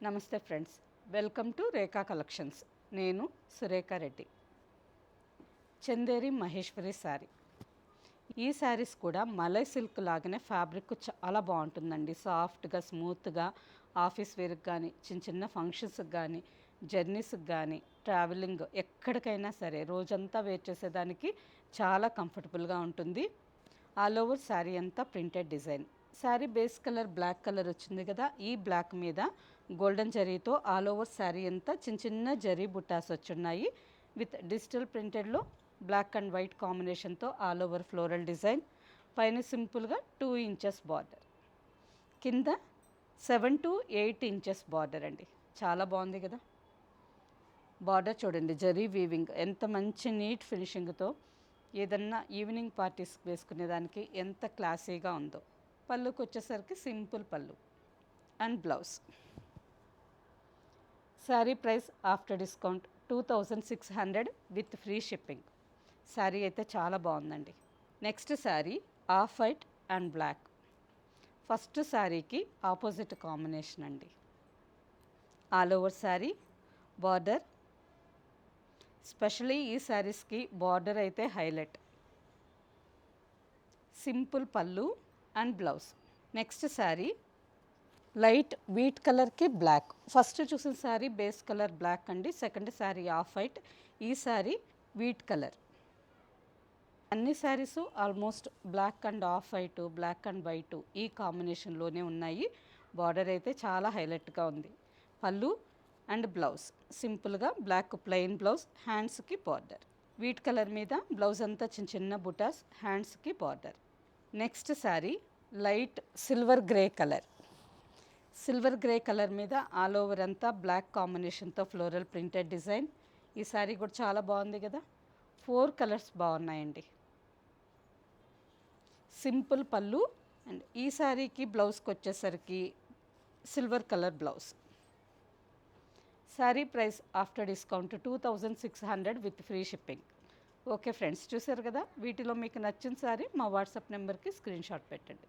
నమస్తే friends, welcome to Rekha collections. నేను సురేఖ రెడ్డి. చందేరి మహేశ్వరి శారీ. ఈ శారీస్ కూడా మలై సిల్క్ లాగానే ఫ్యాబ్రిక్ చాలా బాగుంటుందండి. సాఫ్ట్గా స్మూత్గా ఆఫీస్ వేర్కి కానీ చిన్న చిన్న ఫంక్షన్స్కి కానీ జర్నీస్కి కానీ ట్రావెలింగ్ ఎక్కడికైనా సరే రోజంతా వేర్ చేసేదానికి చాలా కంఫర్టబుల్గా ఉంటుంది. ఆల్ ఓవర్ శారీ అంతా printed design. Sari base colour black colour వచ్చింది కదా, ఈ బ్లాక్ మీద గోల్డెన్ జరీతో ఆల్ ఓవర్ శారీ అంతా చిన్న చిన్న జరీ బుట్టాస్ వచ్చున్నాయి. విత్ డిజిటల్ ప్రింటెడ్లో బ్లాక్ అండ్ వైట్ కాంబినేషన్తో ఆల్ ఓవర్ ఫ్లోరల్ డిజైన్. పైన సింపుల్గా 2 ఇంచెస్ బార్డర్, కింద 7 to 8 ఇంచెస్ బార్డర్ అండి. చాలా బాగుంది కదా బార్డర్. చూడండి జరీ వీవింగ్ ఎంత మంచి నీట్ ఫినిషింగ్తో ఏదన్నా ఈవినింగ్ పార్టీస్కి వేసుకునేదానికి ఎంత క్లాసీగా ఉందో. పళ్ళుకి వచ్చేసరికి simple pallu and blouse. Sari price after discount 2600 with free shipping. Sari అయితే చాలా బాగుందండి. Next sari off white and black. First శారీకి ఆపోజిట్ కాంబినేషన్ అండి. All over sari border, specially ఈ శారీస్కి బార్డర్ అయితే highlight. Simple pallu and blouse. Next sari light wheat కలర్కి బ్లాక్. ఫస్ట్ చూసిన శారీ బేస్ కలర్ బ్లాక్ అండి. సెకండ్ శారీ ఆఫ్ వైట్, ఈ శారీ వీట్ కలర్. అన్ని saris almost black and off white, black and white ఈ కాంబినేషన్లోనే ఉన్నాయి. బార్డర్ అయితే చాలా హైలైట్గా ఉంది. పళ్ళు అండ్ బ్లౌజ్ సింపుల్గా బ్లాక్ ప్లెయిన్ బ్లౌజ్, హ్యాండ్స్కి బార్డర్. వీట్ కలర్ మీద బ్లౌజ్ అంతా చిన్న చిన్న బుటాస్, హ్యాండ్స్కి border. Next sari light silver grey colour. Silver grey colour మీద ఆల్ ఓవర్ అంతా బ్లాక్ కాంబినేషన్తో ఫ్లోరల్ ప్రింటెడ్ డిజైన్. ఈ శారీ కూడా చాలా బాగుంది కదా. 4 కలర్స్ బాగున్నాయండి. సింపుల్ పళ్ళు అండ్ ఈ శారీకి బ్లౌజ్కి వచ్చేసరికి silver colour blouse. Sari price after discount 2600 with free shipping. Okay friends, చూసారు కదా. వీటిలో మీకు నచ్చిన శారీ మా వాట్సాప్ నెంబర్కి స్క్రీన్ షాట్ పెట్టండి.